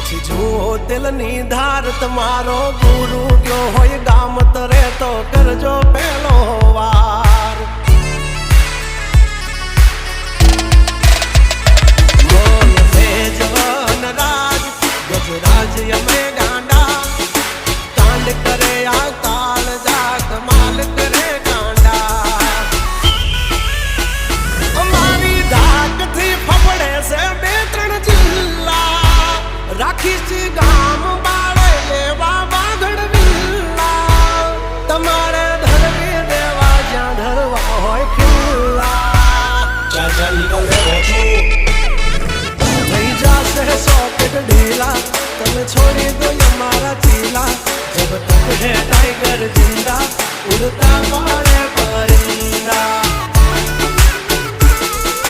પછી જુઓ દિલની ધાર તમારો ગુરુ ગયો હોય ગામ તરે તો કરજો પેલો વાર બોલ મેજવાન રાજ ગજરાજ અમે ગાંડા કાંડ કરે આ કાળ જા કમાલ કરે કાંડા અમારી ધાકથી ફફડે છે બે ત્રણ જિલ્લા રાખીશ ગામ બાળે લેવા બાગડ વિલ્લા તમારે ધરવી દેવા જ્યાં ધરવા હોય ખિલ્લા ચાચા નીકળે થઈ જશે સોકેટ ઢીલા તમે છોડી દો અમારા ચીલા જબ તક હે टाइगर जिंदा उड़ता मारे परिंदा